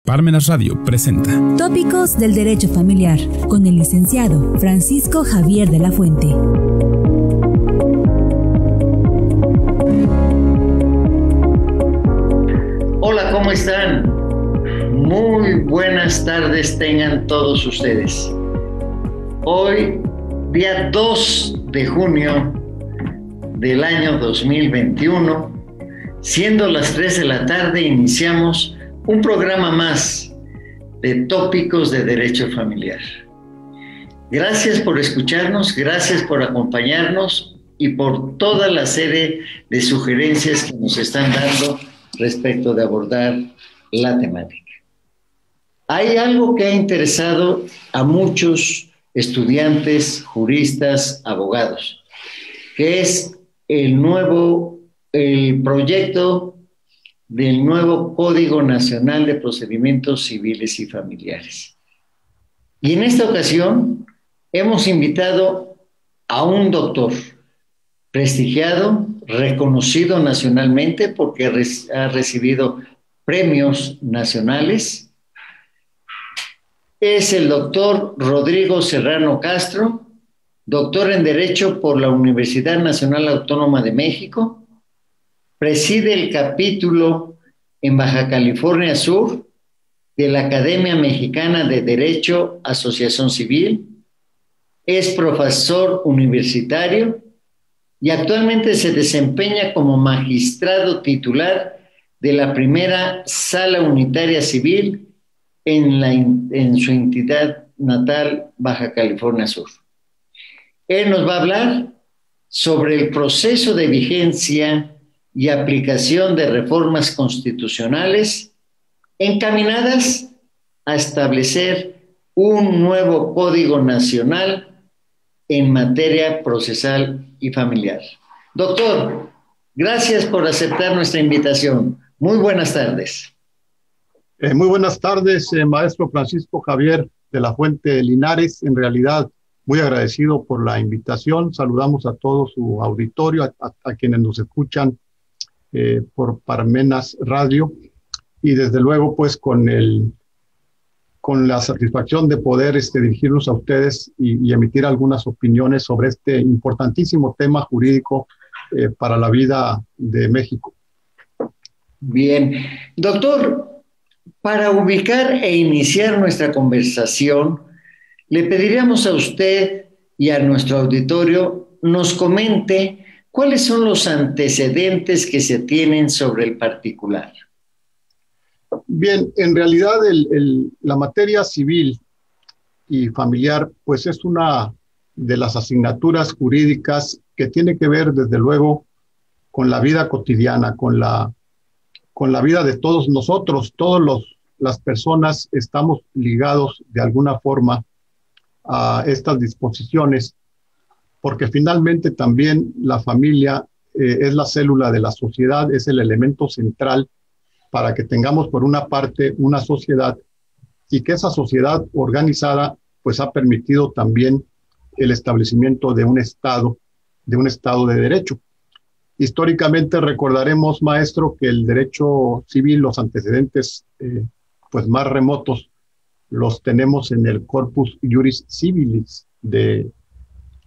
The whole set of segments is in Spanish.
Parmenas Radio presenta Tópicos del Derecho Familiar con el licenciado Francisco Javier de la Fuente. Hola, ¿cómo están? Muy buenas tardes tengan todos ustedes. Hoy, día 2 de junio del año 2021, siendo las 3 de la tarde, iniciamos un programa más de Tópicos de Derecho Familiar. Gracias por escucharnos, gracias por acompañarnos y por toda la serie de sugerencias que nos están dando respecto de abordar la temática. Hay algo que ha interesado a muchos estudiantes, juristas, abogados, que es el proyecto del nuevo Código Nacional de Procedimientos Civiles y Familiares. Y en esta ocasión hemos invitado a un doctor prestigiado, reconocido nacionalmente porque ha recibido premios nacionales. Es el doctor Rodrigo Serrano Castro, doctor en Derecho por la Universidad Nacional Autónoma de México. Preside el capítulo en Baja California Sur de la Academia Mexicana de Derecho Asociación Civil. Es profesor universitario y actualmente se desempeña como magistrado titular de la primera Sala Unitaria Civil en su entidad natal, Baja California Sur. Él nos va a hablar sobre el proceso de vigencia y aplicación de reformas constitucionales encaminadas a establecer un nuevo Código Nacional en materia procesal y familiar. Doctor, gracias por aceptar nuestra invitación. Muy buenas tardes. Muy buenas tardes, maestro Francisco Javier de la Fuente Linares. En realidad, muy agradecido por la invitación. Saludamos a todo su auditorio, a quienes nos escuchan por Parmenas Radio, y desde luego pues con la satisfacción de poder dirigirnos a ustedes y emitir algunas opiniones sobre este importantísimo tema jurídico para la vida de México. Bien, doctor, para ubicar e iniciar nuestra conversación, le pediríamos a usted y a nuestro auditorio nos comente ¿cuáles son los antecedentes que se tienen sobre el particular? Bien, en realidad la materia civil y familiar pues es una de las asignaturas jurídicas que tiene que ver desde luego con la vida cotidiana, con la vida de todos nosotros. Las personas estamos ligados de alguna forma a estas disposiciones, porque finalmente también la familia es la célula de la sociedad, es el elemento central para que tengamos por una parte una sociedad, y que esa sociedad organizada pues ha permitido también el establecimiento de un estado de derecho. Históricamente recordaremos, maestro, que el derecho civil, los antecedentes pues más remotos, los tenemos en el Corpus Juris Civilis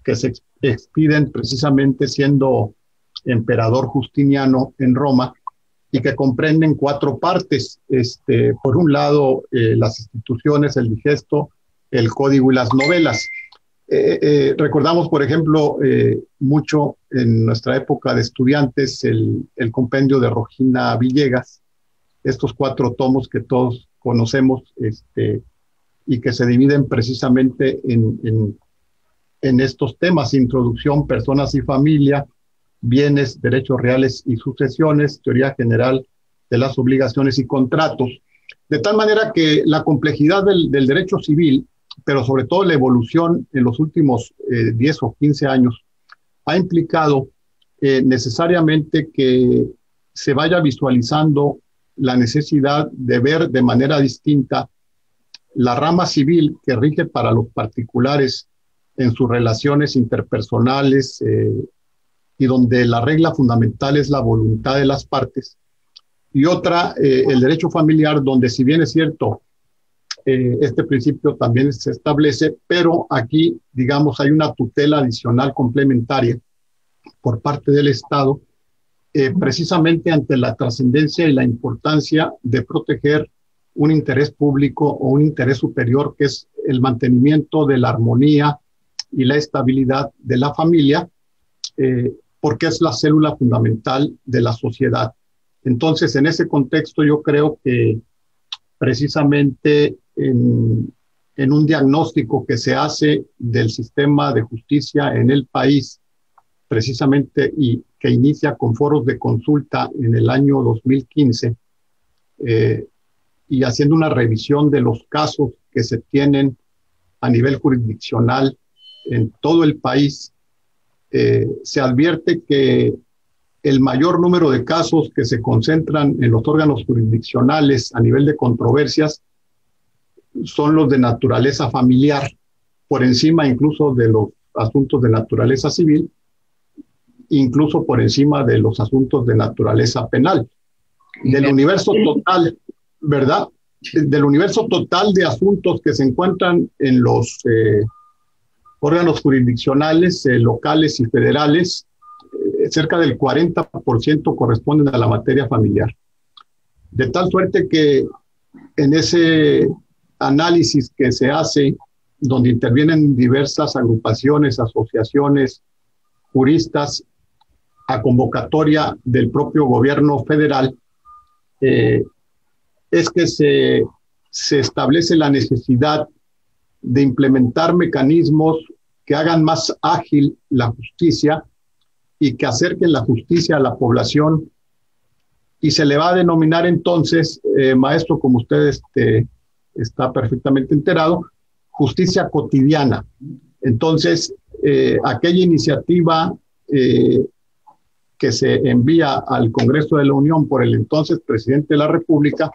que se expiden precisamente siendo emperador Justiniano en Roma, y que comprenden 4 partes. Por un lado, las instituciones, el digesto, el código y las novelas. Recordamos, por ejemplo, mucho en nuestra época de estudiantes, el compendio de Rogina Villegas, estos 4 tomos que todos conocemos, y que se dividen precisamente en estos temas: introducción, personas y familia, bienes, derechos reales y sucesiones, teoría general de las obligaciones y contratos. De tal manera que la complejidad del derecho civil, pero sobre todo la evolución en los últimos 10 o 15 años, ha implicado necesariamente que se vaya visualizando la necesidad de ver de manera distinta la rama civil que rige para los particulares en sus relaciones interpersonales, y donde la regla fundamental es la voluntad de las partes, y otra, el derecho familiar, donde si bien es cierto, este principio también se establece, pero aquí, digamos, hay una tutela adicional complementaria por parte del Estado, precisamente ante la trascendencia y la importancia de proteger un interés público o un interés superior, que es el mantenimiento de la armonía y la estabilidad de la familia, porque es la célula fundamental de la sociedad. Entonces, en ese contexto, yo creo que precisamente en un diagnóstico que se hace del sistema de justicia en el país, precisamente, y que inicia con foros de consulta en el año 2015, y haciendo una revisión de los casos que se tienen a nivel jurisdiccional en todo el país, se advierte que el mayor número de casos que se concentran en los órganos jurisdiccionales a nivel de controversias son los de naturaleza familiar, por encima incluso de los asuntos de naturaleza civil, incluso por encima de los asuntos de naturaleza penal. Del universo total, ¿verdad? Del universo total de asuntos que se encuentran en los órganos jurisdiccionales, locales y federales, cerca del 40% corresponden a la materia familiar. De tal suerte que en ese análisis que se hace, donde intervienen diversas agrupaciones, asociaciones, juristas, a convocatoria del propio gobierno federal, es que se establece la necesidad de implementar mecanismos que hagan más ágil la justicia y que acerquen la justicia a la población, y se le va a denominar entonces, maestro, como usted está perfectamente enterado, justicia cotidiana. Entonces, aquella iniciativa que se envía al Congreso de la Unión por el entonces presidente de la República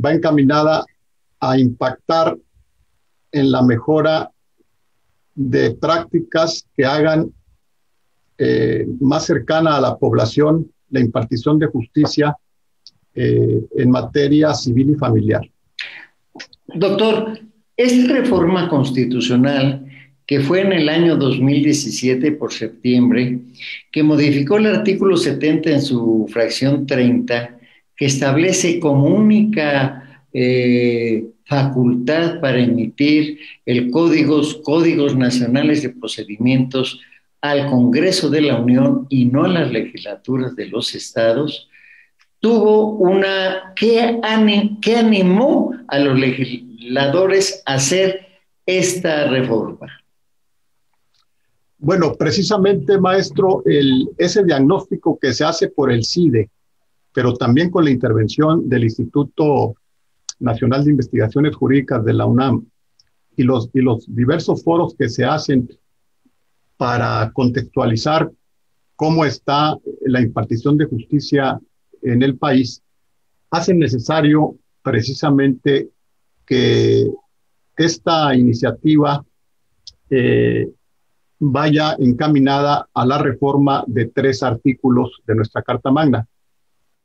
va encaminada a impactar en la mejora de prácticas que hagan más cercana a la población la impartición de justicia en materia civil y familiar. Doctor, esta reforma constitucional que fue en el año 2017 por septiembre, que modificó el artículo 70 en su fracción 30, que establece como única facultad para emitir códigos nacionales de procedimientos al Congreso de la Unión y no a las legislaturas de los estados, ¿qué animó a los legisladores a hacer esta reforma? Bueno, precisamente, maestro, ese diagnóstico que se hace por el CIDE, pero también con la intervención del Instituto Nacional de Investigaciones Jurídicas de la UNAM y los diversos foros que se hacen para contextualizar cómo está la impartición de justicia en el país, hacen necesario precisamente que esta iniciativa vaya encaminada a la reforma de 3 artículos de nuestra Carta Magna,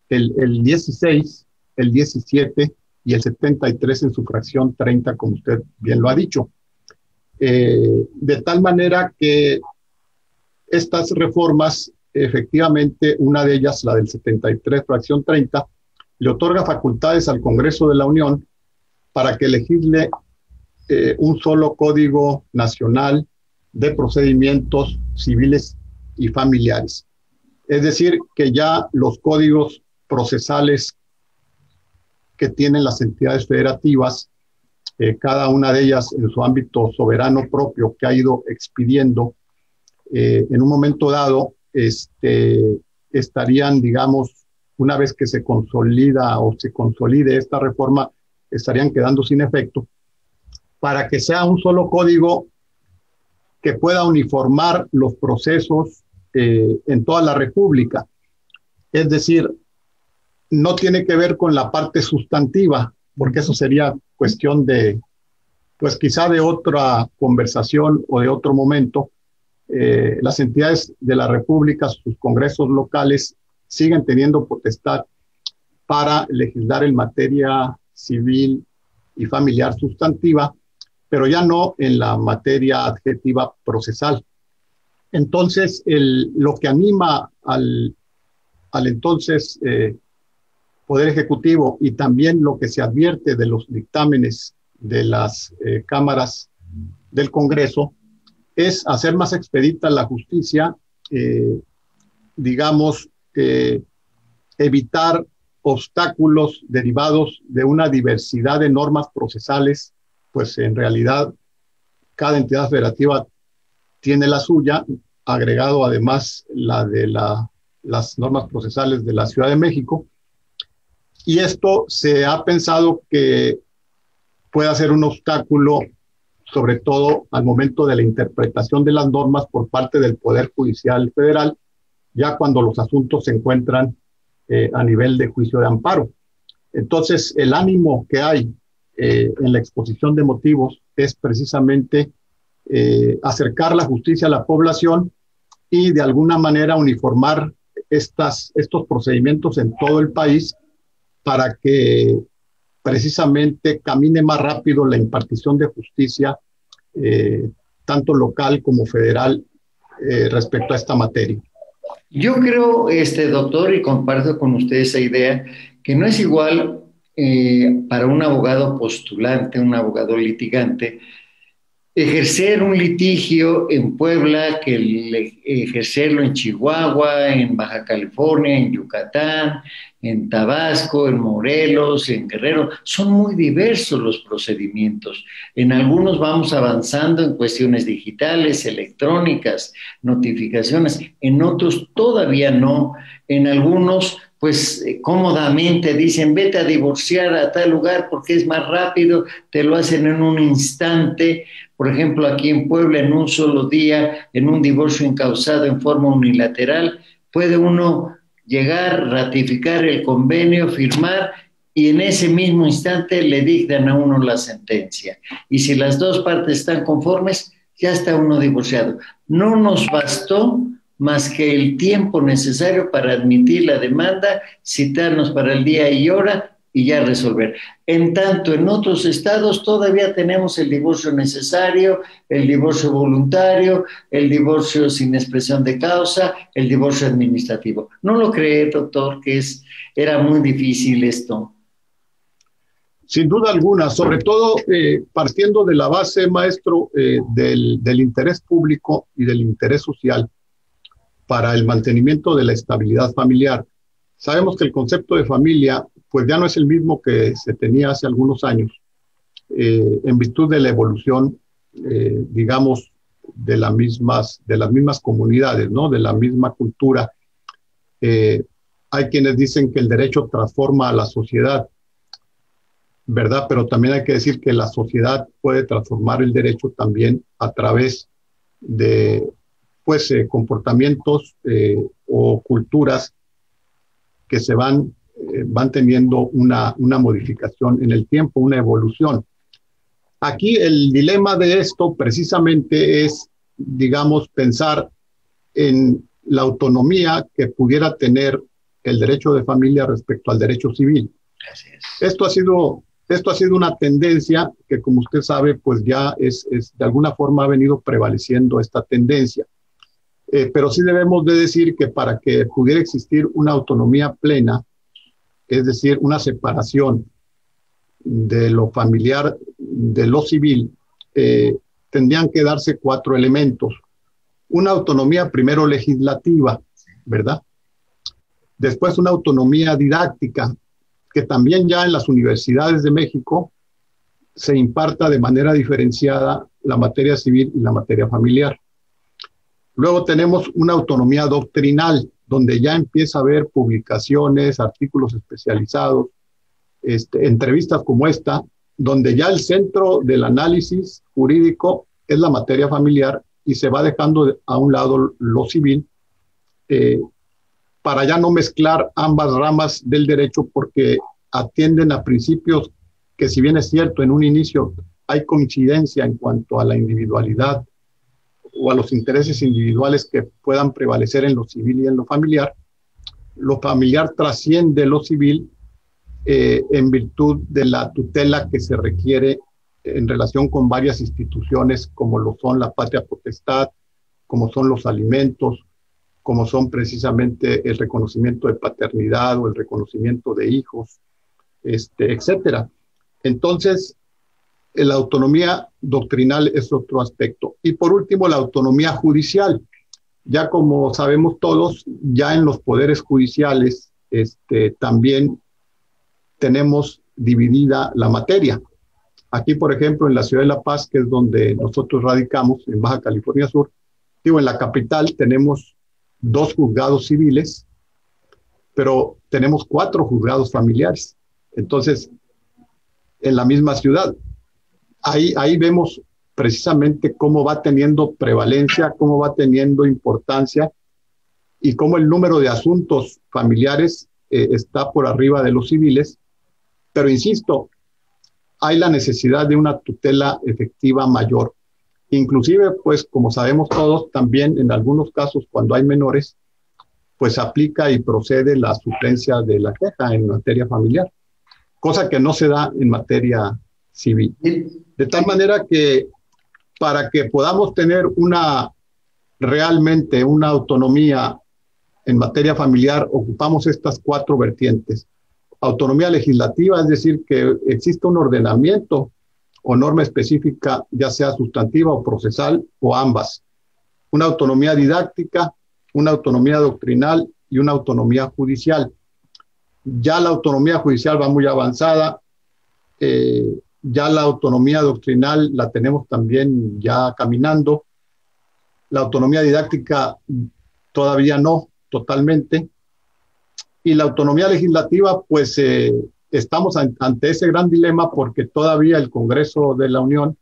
el 16, el 17 y el 73 en su fracción 30, como usted bien lo ha dicho. De tal manera que estas reformas, efectivamente, una de ellas, la del 73, fracción 30, le otorga facultades al Congreso de la Unión para que legisle un solo Código Nacional de Procedimientos Civiles y Familiares. Es decir, que ya los códigos procesales que tienen las entidades federativas, cada una de ellas en su ámbito soberano propio que ha ido expidiendo, en un momento dado estarían, digamos, una vez que se consolida o se consolide esta reforma, estarían quedando sin efecto, para que sea un solo código que pueda uniformar los procesos en toda la República. Es decir, no tiene que ver con la parte sustantiva, porque eso sería cuestión de, pues quizá de otra conversación o de otro momento. Las entidades de la República, sus congresos locales, siguen teniendo potestad para legislar en materia civil y familiar sustantiva, pero ya no en la materia adjetiva procesal. Entonces, lo que anima al entonces Poder Ejecutivo, y también lo que se advierte de los dictámenes de las cámaras del Congreso, es hacer más expedita la justicia, digamos, evitar obstáculos derivados de una diversidad de normas procesales, pues en realidad cada entidad federativa tiene la suya, agregado además la de las normas procesales de la Ciudad de México, y esto se ha pensado que puede ser un obstáculo, sobre todo al momento de la interpretación de las normas por parte del Poder Judicial Federal, ya cuando los asuntos se encuentran a nivel de juicio de amparo. Entonces, el ánimo que hay en la exposición de motivos es precisamente acercar la justicia a la población y de alguna manera uniformar estos procedimientos en todo el país para que precisamente camine más rápido la impartición de justicia, tanto local como federal, respecto a esta materia. Yo creo, doctor, y comparto con usted esa idea, que no es igual para un abogado postulante, un abogado litigante, ejercer un litigio en Puebla que ejercerlo en Chihuahua, en Baja California, en Yucatán, en Tabasco, en Morelos, en Guerrero. Son muy diversos los procedimientos. En algunos vamos avanzando en cuestiones digitales, electrónicas, notificaciones. En otros todavía no. En algunos, pues cómodamente dicen, vete a divorciar a tal lugar porque es más rápido, te lo hacen en un instante. Por ejemplo, aquí en Puebla, en un solo día, en un divorcio incausado en forma unilateral, puede uno llegar, ratificar el convenio, firmar, y en ese mismo instante le dictan a uno la sentencia. Y si las dos partes están conformes, ya está uno divorciado. No nos bastó más que el tiempo necesario para admitir la demanda, citarnos para el día y hora y ya resolver. En tanto, en otros estados todavía tenemos el divorcio necesario, el divorcio voluntario, el divorcio sin expresión de causa, el divorcio administrativo. ¿No lo cree, doctor, que era muy difícil esto? Sin duda alguna, sobre todo partiendo de la base, maestro, del interés público y del interés social para el mantenimiento de la estabilidad familiar. Sabemos que el concepto de familia pues ya no es el mismo que se tenía hace algunos años, en virtud de la evolución, digamos, de las mismas comunidades, ¿no? De la misma cultura. Hay quienes dicen que el derecho transforma a la sociedad, ¿verdad? Pero también hay que decir que la sociedad puede transformar el derecho también a través de, pues, comportamientos o culturas que se van teniendo una modificación en el tiempo, una evolución. Aquí el dilema de esto precisamente es, digamos, pensar en la autonomía que pudiera tener el derecho de familia respecto al derecho civil. Así es. Esto ha sido una tendencia que, como usted sabe, pues ya de alguna forma ha venido prevaleciendo esta tendencia. Pero sí debemos de decir que para que pudiera existir una autonomía plena, es decir, una separación de lo familiar de lo civil, tendrían que darse 4 elementos. Una autonomía primero legislativa, ¿verdad? Después una autonomía didáctica, que también ya en las universidades de México se imparta de manera diferenciada la materia civil y la materia familiar. Luego tenemos una autonomía doctrinal, donde ya empieza a haber publicaciones, artículos especializados, entrevistas como esta, donde ya el centro del análisis jurídico es la materia familiar y se va dejando a un lado lo civil, para ya no mezclar ambas ramas del derecho, porque atienden a principios que, si bien es cierto, en un inicio hay coincidencia en cuanto a la individualidad o a los intereses individuales que puedan prevalecer en lo civil y en lo familiar trasciende lo civil en virtud de la tutela que se requiere en relación con varias instituciones, como lo son la patria potestad, como son los alimentos, como son precisamente el reconocimiento de paternidad o el reconocimiento de hijos, etcétera. Entonces, la autonomía doctrinal es otro aspecto. Y por último, la autonomía judicial. Ya como sabemos todos, ya en los poderes judiciales también tenemos dividida la materia. Aquí, por ejemplo, en la ciudad de La Paz, que es donde nosotros radicamos, en Baja California Sur, en la capital tenemos 2 juzgados civiles, pero tenemos 4 juzgados familiares. Entonces, en la misma ciudad, ahí vemos precisamente cómo va teniendo prevalencia, cómo va teniendo importancia y cómo el número de asuntos familiares está por arriba de los civiles. Pero insisto, hay la necesidad de una tutela efectiva mayor. Inclusive, pues, como sabemos todos, también en algunos casos, cuando hay menores, pues aplica y procede la suplencia de la queja en materia familiar, cosa que no se da en materia civil. De tal manera que para que podamos tener realmente una autonomía en materia familiar, ocupamos estas 4 vertientes. Autonomía legislativa, es decir, que existe un ordenamiento o norma específica, ya sea sustantiva o procesal, o ambas. Una autonomía didáctica, una autonomía doctrinal y una autonomía judicial. Ya la autonomía judicial va muy avanzada, ya la autonomía doctrinal la tenemos también ya caminando. La autonomía didáctica todavía no, totalmente. Y la autonomía legislativa, pues estamos ante ese gran dilema porque todavía el Congreso de la Unión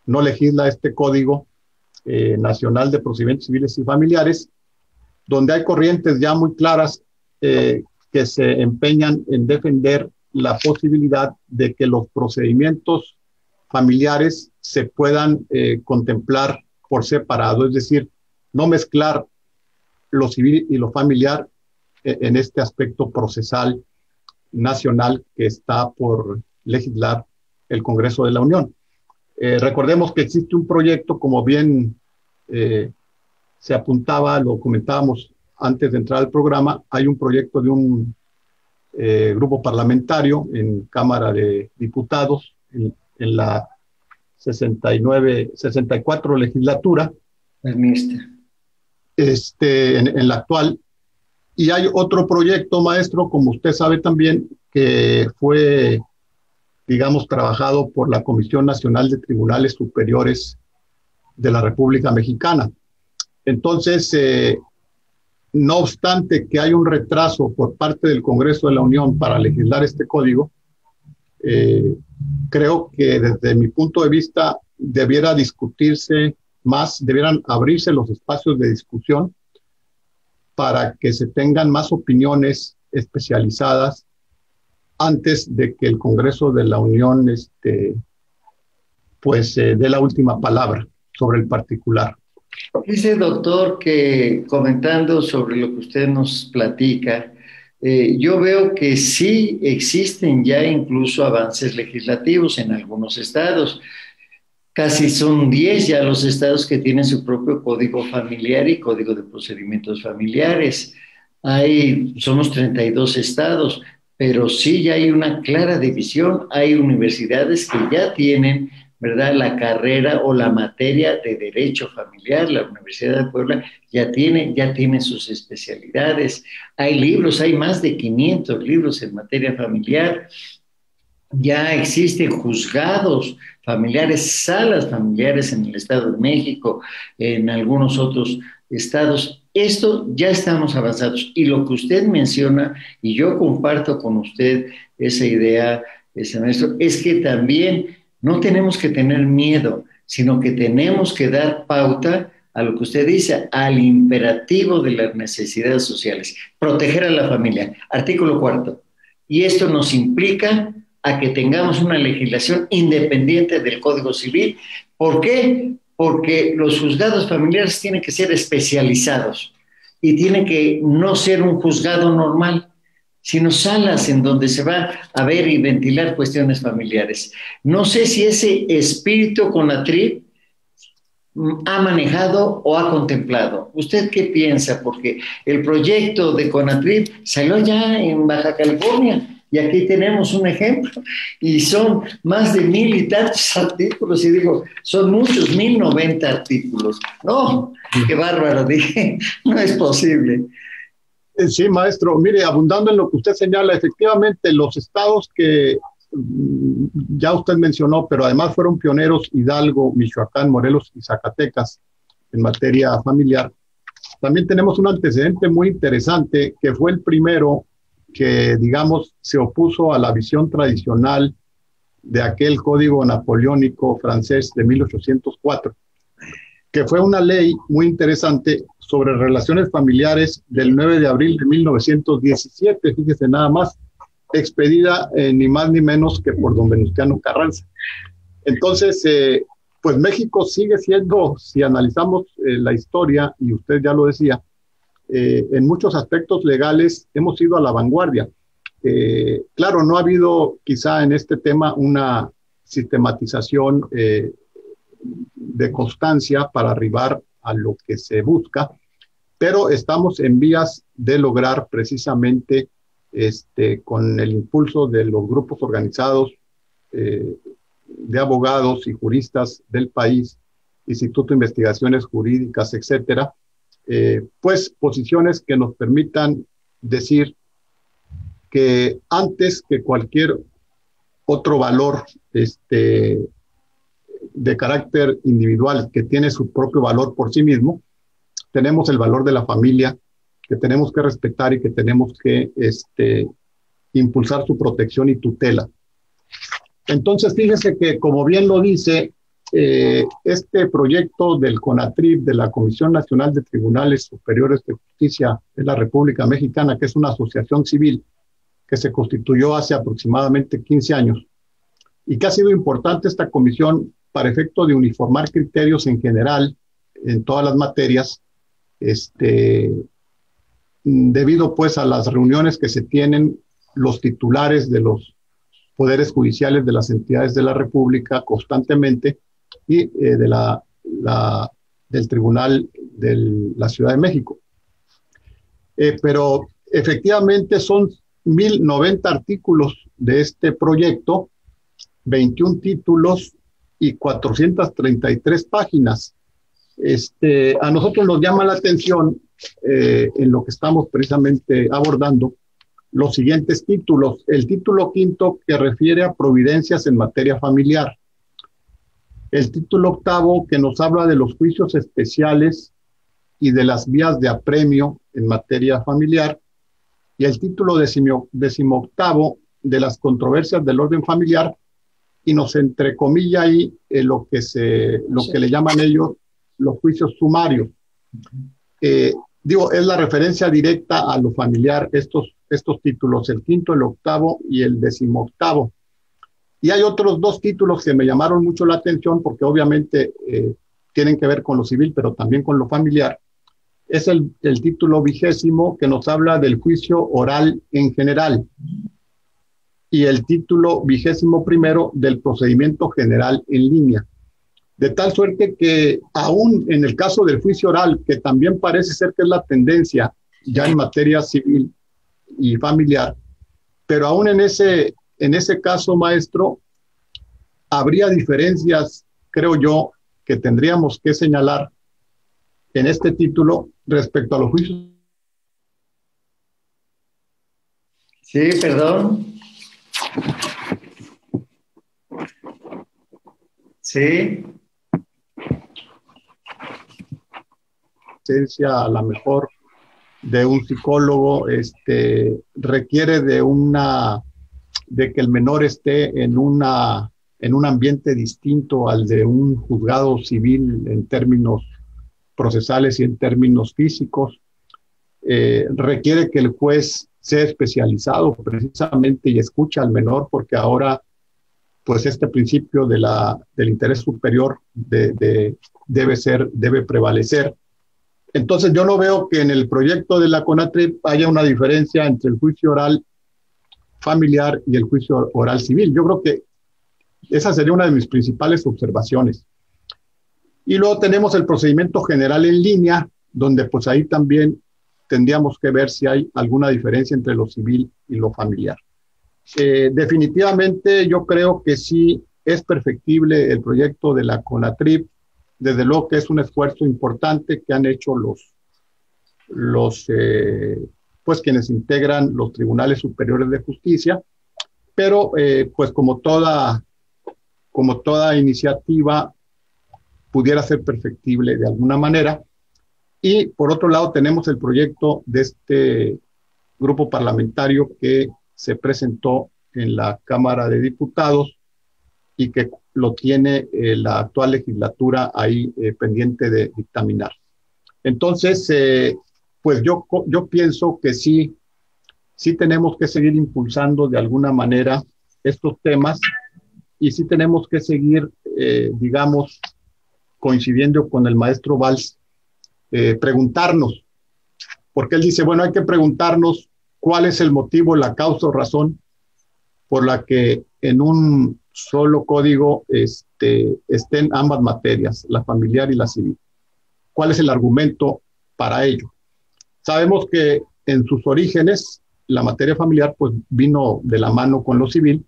no legisla este Código Nacional de Procedimientos Civiles y Familiares, donde hay corrientes ya muy claras que se empeñan en defender la posibilidad de que los procedimientos familiares se puedan contemplar por separado, es decir, no mezclar lo civil y lo familiar en este aspecto procesal nacional que está por legislar el Congreso de la Unión. Recordemos que existe un proyecto, como bien se apuntaba, lo comentábamos antes de entrar al programa, hay un proyecto de un grupo parlamentario en Cámara de Diputados, en la 64 legislatura, en la actual. Y hay otro proyecto, maestro, como usted sabe también, que fue, digamos, trabajado por la Comisión Nacional de Tribunales Superiores de la República Mexicana. Entonces, no obstante que hay un retraso por parte del Congreso de la Unión para legislar este código, creo que desde mi punto de vista debiera discutirse más, debieran abrirse los espacios de discusión para que se tengan más opiniones especializadas antes de que el Congreso de la Unión dé la última palabra sobre el particular. Dice, doctor, que comentando sobre lo que usted nos platica, yo veo que sí existen ya incluso avances legislativos en algunos estados. Casi son 10 ya los estados que tienen su propio código familiar y código de procedimientos familiares. Somos 32 estados, pero sí ya hay una clara división. Hay universidades que ya tienen, ¿verdad?, la carrera o la materia de derecho familiar. La Universidad de Puebla ya tiene sus especialidades. Hay libros, hay más de 500 libros en materia familiar. Ya existen juzgados familiares, salas familiares en el Estado de México, en algunos otros estados. Esto ya estamos avanzados. Y lo que usted menciona, y yo comparto con usted esa idea, maestro, es que también no tenemos que tener miedo, sino que tenemos que dar pauta a lo que usted dice, al imperativo de las necesidades sociales. Proteger a la familia. Artículo 4. Y esto nos implica a que tengamos una legislación independiente del Código Civil. ¿Por qué? Porque los juzgados familiares tienen que ser especializados y tienen que no ser un juzgado normal, sino salas en donde se va a ver y ventilar cuestiones familiares. No sé si ese espíritu CONATRIP ha manejado o ha contemplado. ¿Usted qué piensa? Porque el proyecto de CONATRIP salió ya en Baja California y aquí tenemos un ejemplo y son más de 1,000 y tantos artículos y digo, son muchos, 1,090 artículos. No, qué bárbaro, dije, no es posible. Sí, maestro, mire, abundando en lo que usted señala, efectivamente los estados que ya usted mencionó, pero además fueron pioneros, Hidalgo, Michoacán, Morelos y Zacatecas en materia familiar. También tenemos un antecedente muy interesante que fue el primero que, digamos, se opuso a la visión tradicional de aquel código napoleónico francés de 1804, que fue una ley muy interesante sobre relaciones familiares del 9 de abril de 1917, fíjese nada más, expedida ni más ni menos que por don Venustiano Carranza. Entonces, pues México sigue siendo, si analizamos la historia, y usted ya lo decía, en muchos aspectos legales hemos ido a la vanguardia. Claro, no ha habido quizá en este tema una sistematización de constancia para arribar a lo que se busca, pero estamos en vías de lograr precisamente con el impulso de los grupos organizados de abogados y juristas del país, Instituto de Investigaciones Jurídicas, etcétera, pues posiciones que nos permitan decir que antes que cualquier otro valor de carácter individual que tiene su propio valor por sí mismo, tenemos el valor de la familia que tenemos que respetar y que tenemos que impulsar su protección y tutela. Entonces, fíjese que, como bien lo dice, este proyecto del CONATRIP, de la Comisión Nacional de Tribunales Superiores de Justicia de la República Mexicana, que es una asociación civil que se constituyó hace aproximadamente 15 años, y que ha sido importante esta comisión para efecto de uniformar criterios en general en todas las materias, debido pues a las reuniones que se tienen los titulares de los poderes judiciales de las entidades de la República constantemente y del Tribunal de la Ciudad de México. Pero efectivamente son 1,090 artículos de este proyecto, 21 títulos y 433 páginas. A nosotros nos llama la atención en lo que estamos precisamente abordando los siguientes títulos. El título quinto, que refiere a providencias en materia familiar. El título octavo, que nos habla de los juicios especiales y de las vías de apremio en materia familiar. Y el título decimoctavo, de las controversias del orden familiar, y nos entrecomilla ahí lo que le llaman ellos los juicios sumarios. Es la referencia directa a lo familiar, estos títulos, el quinto, el octavo y el decimoctavo. Y hay otros dos títulos que me llamaron mucho la atención porque obviamente tienen que ver con lo civil, pero también con lo familiar. Es el título 20, que nos habla del juicio oral en general, y el título 21 del procedimiento general en línea. De tal suerte que aún en el caso del juicio oral, que también parece ser que es la tendencia ya en materia civil y familiar, pero aún en ese caso, maestro, habría diferencias, creo yo, que tendríamos que señalar en este título respecto a los juicios. Sí, perdón. Sí. A lo mejor de un psicólogo, requiere de que el menor esté en un ambiente distinto al de un juzgado civil en términos procesales y en términos físicos. Requiere que el juez sea especializado precisamente y escuche al menor, porque ahora pues este principio del interés superior debe prevalecer. Entonces yo no veo que en el proyecto de la CONATRIP haya una diferencia entre el juicio oral familiar y el juicio oral civil. Yo creo que esa sería una de mis principales observaciones. Y luego tenemos el procedimiento general en línea, donde pues ahí también tendríamos que ver si hay alguna diferencia entre lo civil y lo familiar. Definitivamente yo creo que sí es perfectible el proyecto de la CONATRIP. Desde luego que es un esfuerzo importante que han hecho pues quienes integran los tribunales superiores de justicia, pero pues como toda iniciativa pudiera ser perfectible de alguna manera. Y por otro lado tenemos el proyecto de este grupo parlamentario que se presentó en la Cámara de Diputados y que lo tiene la actual legislatura ahí pendiente de dictaminar. Entonces, pues yo pienso que sí tenemos que seguir impulsando de alguna manera estos temas y sí tenemos que seguir, digamos, coincidiendo con el maestro Valls, preguntarnos, porque él dice, bueno, hay que preguntarnos cuál es el motivo, la causa o razón por la que en un solo código estén ambas materias, la familiar y la civil. ¿Cuál es el argumento para ello? Sabemos que en sus orígenes la materia familiar pues vino de la mano con lo civil,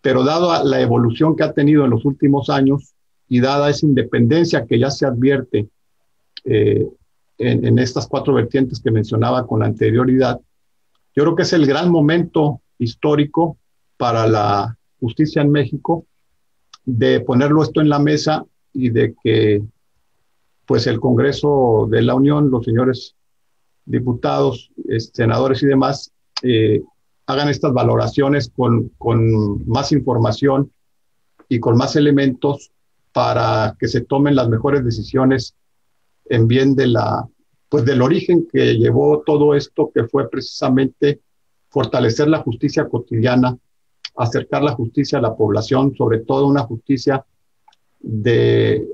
pero dado la evolución que ha tenido en los últimos años y dada esa independencia que ya se advierte en estas 4 vertientes que mencionaba con anterioridad, yo creo que es el gran momento histórico para la justicia en México de ponerlo esto en la mesa y de que pues el Congreso de la Unión, los señores diputados, senadores y demás, hagan estas valoraciones con más información y con más elementos para que se tomen las mejores decisiones en bien de del origen que llevó todo esto, que fue precisamente fortalecer la justicia cotidiana, acercar la justicia a la población, sobre todo una justicia de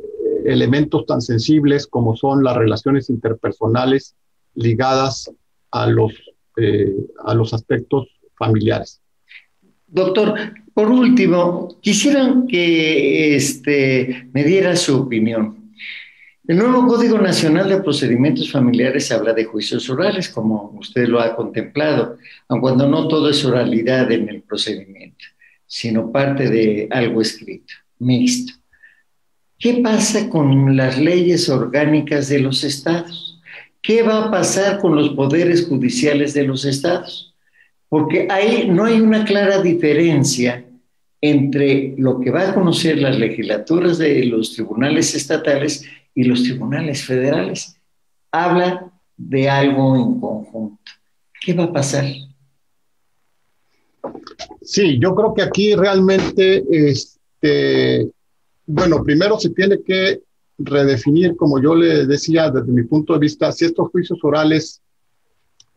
elementos tan sensibles como son las relaciones interpersonales ligadas a los aspectos familiares. Doctor, por último, quisiera que me diera su opinión. El nuevo Código Nacional de Procedimientos Familiares habla de juicios orales, como usted lo ha contemplado, aun cuando no todo es oralidad en el procedimiento, sino parte de algo escrito, mixto. ¿Qué pasa con las leyes orgánicas de los estados? ¿Qué va a pasar con los poderes judiciales de los estados? Porque ahí no hay una clara diferencia entre lo que va a conocer las legislaturas de los tribunales estatales y los tribunales federales. Habla de algo en conjunto. ¿Qué va a pasar? Sí, yo creo que aquí realmente, bueno, primero se tiene que redefinir, como yo le decía desde mi punto de vista, si estos juicios orales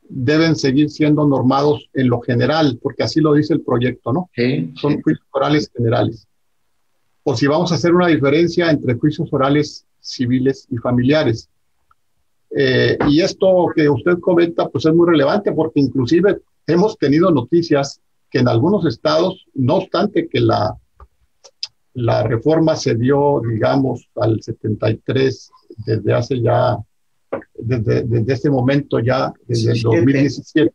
deben seguir siendo normados en lo general, porque así lo dice el proyecto, ¿no? Sí, son juicios orales generales. O si vamos a hacer una diferencia entre juicios orales civiles y familiares. Y esto que usted comenta, pues es muy relevante, porque inclusive hemos tenido noticias que en algunos estados, no obstante que la reforma se dio, digamos, al 73, desde hace ya, desde ese momento ya, desde el 2017,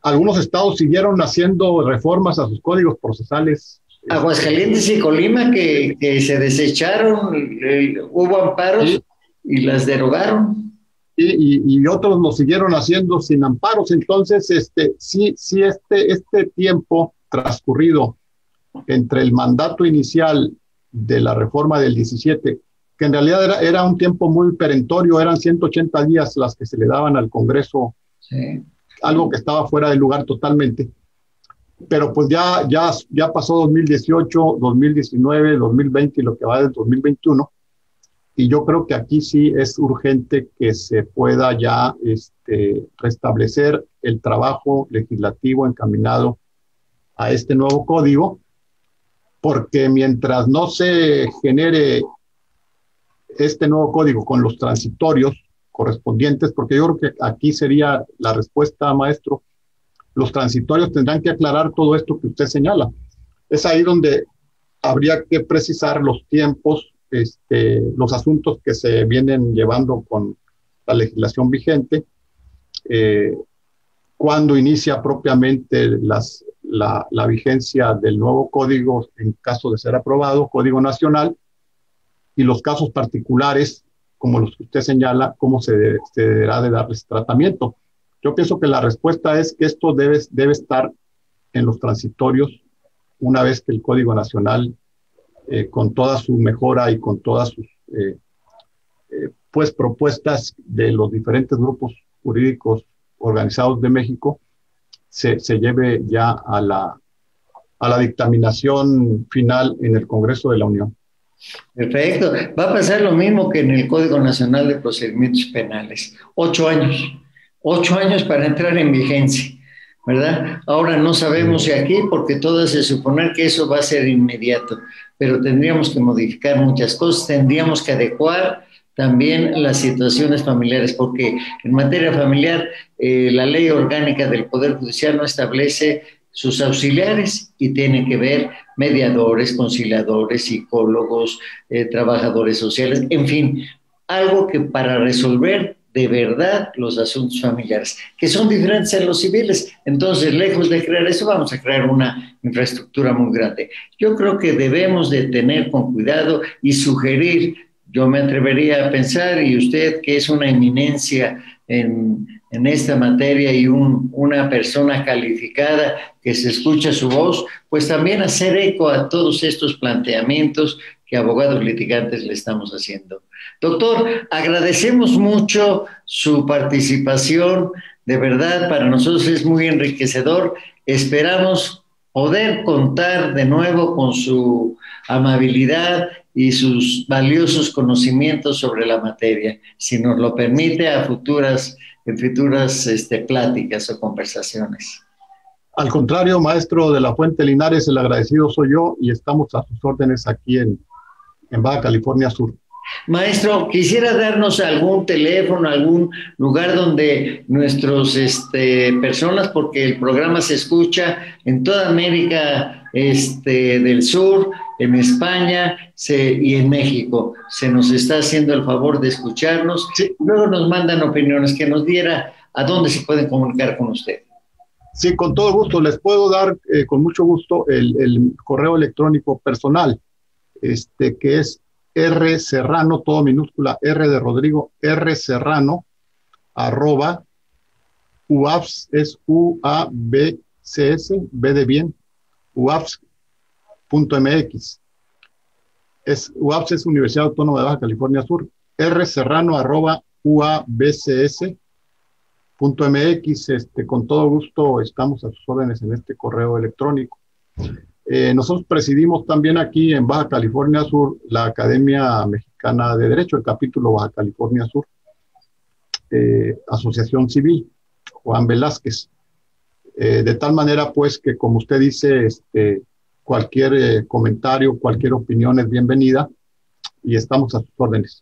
algunos estados siguieron haciendo reformas a sus códigos procesales. Aguascalientes y Colima que se desecharon, hubo amparos, ¿sí? Y las derogaron. Y otros lo siguieron haciendo sin amparos. Entonces, sí, este tiempo transcurrido entre el mandato inicial de la reforma del 17, que en realidad era un tiempo muy perentorio, eran 180 días las que se le daban al Congreso, sí, algo que estaba fuera de lugar totalmente. Pero pues ya pasó 2018, 2019, 2020 y lo que va del 2021. Y yo creo que aquí sí es urgente que se pueda ya restablecer el trabajo legislativo encaminado a este nuevo código, porque mientras no se genere este nuevo código con los transitorios correspondientes, porque yo creo que aquí sería la respuesta, maestro, los transitorios tendrán que aclarar todo esto que usted señala. Es ahí donde habría que precisar los tiempos, los asuntos que se vienen llevando con la legislación vigente, cuándo inicia propiamente la vigencia del nuevo código en caso de ser aprobado, Código Nacional, y los casos particulares, como los que usted señala, cómo se deberá de darles tratamiento. Yo pienso que la respuesta es que esto debe estar en los transitorios una vez que el Código Nacional, con toda su mejora y con todas sus pues propuestas de los diferentes grupos jurídicos organizados de México, se lleve ya a la dictaminación final en el Congreso de la Unión. Perfecto. Va a pasar lo mismo que en el Código Nacional de Procedimientos Penales. 8 años. 8 años para entrar en vigencia, ¿verdad? Ahora no sabemos si aquí, porque todo hace suponer que eso va a ser inmediato, pero tendríamos que modificar muchas cosas, tendríamos que adecuar también las situaciones familiares, porque en materia familiar la ley orgánica del Poder Judicial no establece sus auxiliares y tienen que ver mediadores, conciliadores, psicólogos, trabajadores sociales, en fin, algo que para resolver de verdad los asuntos familiares, que son diferentes a los civiles. Entonces, lejos de crear eso, vamos a crear una infraestructura muy grande. Yo creo que debemos de tener con cuidado y sugerir, yo me atrevería a pensar, y usted que es una eminencia en esta materia y una persona calificada que se escucha su voz, pues también hacer eco a todos estos planteamientos que abogados litigantes le estamos haciendo. Doctor, agradecemos mucho su participación, de verdad para nosotros es muy enriquecedor, esperamos poder contar de nuevo con su amabilidad y sus valiosos conocimientos sobre la materia, si nos lo permite en futuras pláticas o conversaciones. Al contrario, maestro de la Fuente Linares, el agradecido soy yo y estamos a sus órdenes aquí en Baja California Sur. Maestro, quisiera darnos algún teléfono, algún lugar donde nuestros personas, porque el programa se escucha en toda América del Sur, en España y en México. Se nos está haciendo el favor de escucharnos. Sí. Luego nos mandan opiniones, que nos diera a dónde se pueden comunicar con usted. Sí, con todo gusto. Les puedo dar con mucho gusto el correo electrónico personal, que es rserrano, todo minúscula, R de Rodrigo, rserrano, @uabcs, es UABCS, B de bien, uabcs.mx. UABC es Universidad Autónoma de Baja California Sur, rserrano, @uabcs.mx. Con todo gusto estamos a sus órdenes en este correo electrónico. Nosotros presidimos también aquí en Baja California Sur la Academia Mexicana de Derecho, el capítulo Baja California Sur, Asociación Civil, Juan Velázquez. De tal manera, pues, que como usted dice, cualquier comentario, cualquier opinión es bienvenida y estamos a sus órdenes.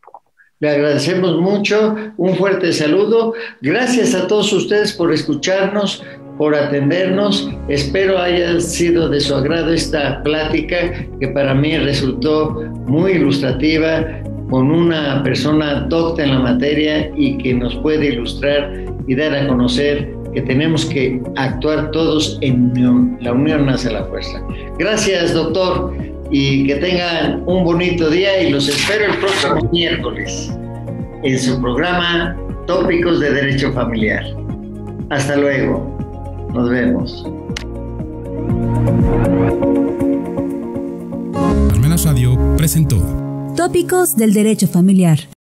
Le agradecemos mucho, un fuerte saludo. Gracias a todos ustedes por escucharnos, por atendernos. Espero haya sido de su agrado esta plática que para mí resultó muy ilustrativa, con una persona docta en la materia y que nos puede ilustrar y dar a conocer que tenemos que actuar todos en unión. La unión hace la fuerza. Gracias, doctor, y que tengan un bonito día y los espero el próximo miércoles en su programa Tópicos de Derecho Familiar. Hasta luego. Nos vemos. Parmenas Radio presentó Tópicos del Derecho Familiar.